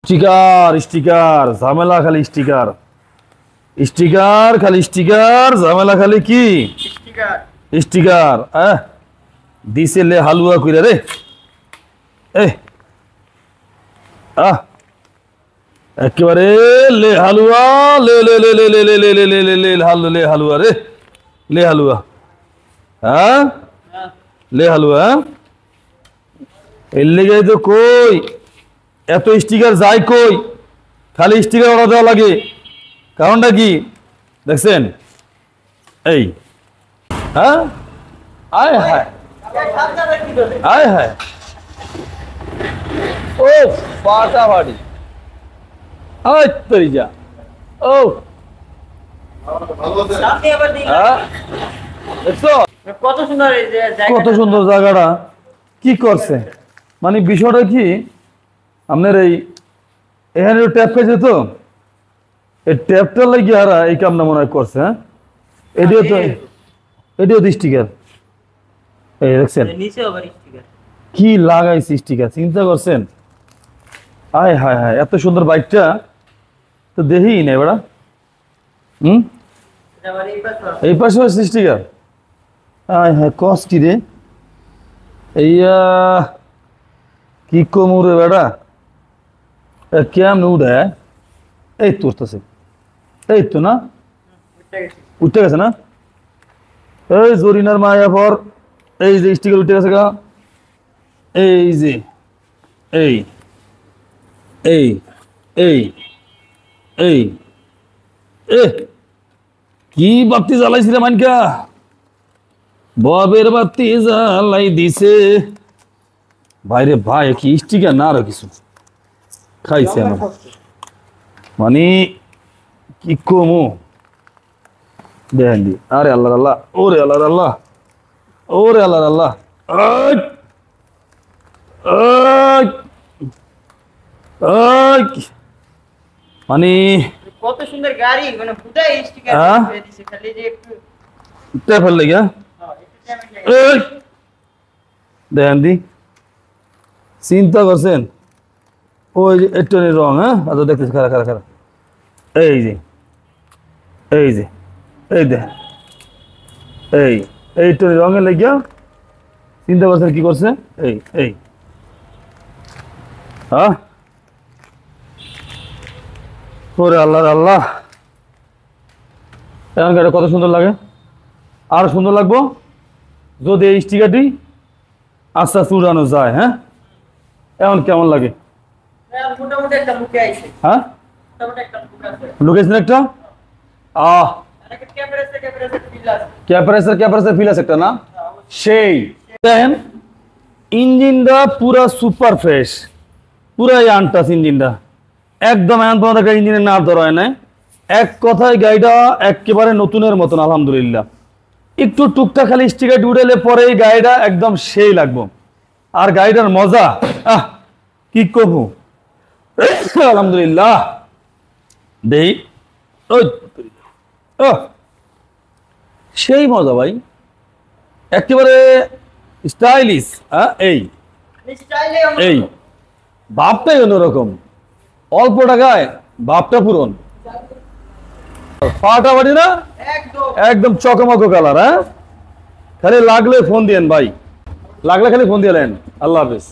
Sticker sticker ঝামেলা খালি sticker sticker খালি স্টিকার ঝামেলা খালি কি স্টিকার স্টিকার দিছে লে হালুয়া কইরা রে একেবারে লে হালুয়া লে লে লে লে লে লে লে লে লে লে লে হালুয়া রে লে হালুয়া হ্যাঁ লে হালুয়া এর লেগে তো কই এত স্টিকার যায় কই খালি স্টিকার অর্ডার দেওয়া লাগে কারণটা কি দেখছেন এই হ্যাঁ আয় হায় আয় হায় ও ফাটাফাটি আয় তরি যা ও দেখছো কত সুন্দর এই যে কত সুন্দর জায়গাটা কি করছে মানে বিষয়টা কি আপনার এই এখানে ট্যাপ খাইছে তো এই ট্যাপটা লাগি হারা এই কামটা মনে হয় করছে হ্যাঁ এটিও তো এটিও তো স্টিকার এই দেখছেন নিচে আবার স্টিকার কি লাগাইছে স্টিকার চিন্তা করছেন আয় হায় হায় এত সুন্দর বাইকটা তো দেখিই না এবার আবার এই পাশে এই পাশে আছে স্টিকার আয় হ্যাঁ কস কি রে এইয়া কি কমুরে বেড়া কেমন উড়ে এই তো উঠতেছে এই তো না উঠতে গেছে না এই জরিনার মায়া পর এই যে স্টিকার উঠে গেছে গা এই যে এই এই এই এই এ কি বাতি জ্বালাইছিলে মানকা ববের বাতি জ্বালাই দিছে ভাইরে ভাই কি স্টিকার না আরো কিছু খাইছে আমার মানে কি কমু দেখেন দি আরে আল্লাহ আল্লাহ ওরে আল্লাহ আল্লাহ ওরে আল্লাহ আল্লাহ মানে কত সুন্দর গাড়ি মানে ফুটাই স্টিকার হ্যাঁ? দিয়ে দিছে খালি যে একটু টেফার লেগে একটু ড্যামেজ লাগে দেখেন দি চিন্তা করছেন ওই যে একটু রং হ্যাঁ আচ্ছা দেখতেছি খারা খারা খারা এই যে এই যে এই দেখেন এই একটু রঙের লেগিয়া চিন্তা করছেন কি করছে এই এই হ্যাঁ ওরে আল্লাহ আল্লাহ এখন গাড়ি কত সুন্দর লাগে আর সুন্দর লাগবো যদি এই স্টিকারটি আস্তে আস্তে উড়ানো যায় হ্যাঁ এখন কেমন লাগে মোটামুটি একটা লুকে আইছে হ্যাঁ মোটামুটি একটা লুক আছে লোকেশন একটা আরেকটা ক্যামেরা ফিল আছে ক্যাপারেসার ফিল আছে একটা না সেই দেখেন ইঞ্জিনটা পুরা সুপার ফ্রেশ পুরা আনটাস ইঞ্জিনটা একদম এখন পর্যন্ত একটা ইঞ্জিনের নাড় ধরা হয় না এক কথায় গাড়িটা একেবারে নতুনের মতন আলহামদুলিল্লাহ একটু টুকটাক খালি স্টিকার উড়েলে পরে এই গাড়িটা একদম সেই লাগবো আর গাড়িটার মজা কি করবো আলহামদুলিল্লাহ দেই ওই সেই মজা ভাই একেবারে স্টাইলিশ এই স্টাইলে এই ভাবটাই অন্যরকম অল্প টাকায় ভাবটা পূরণ ফাটাফাটি না একদম একদম চকমকো কালার হ্যাঁ খালি লাগলে ফোন দিয়েন ভাই লাগলে খালি ফোন দিলেন আল্লাহ হাফেজ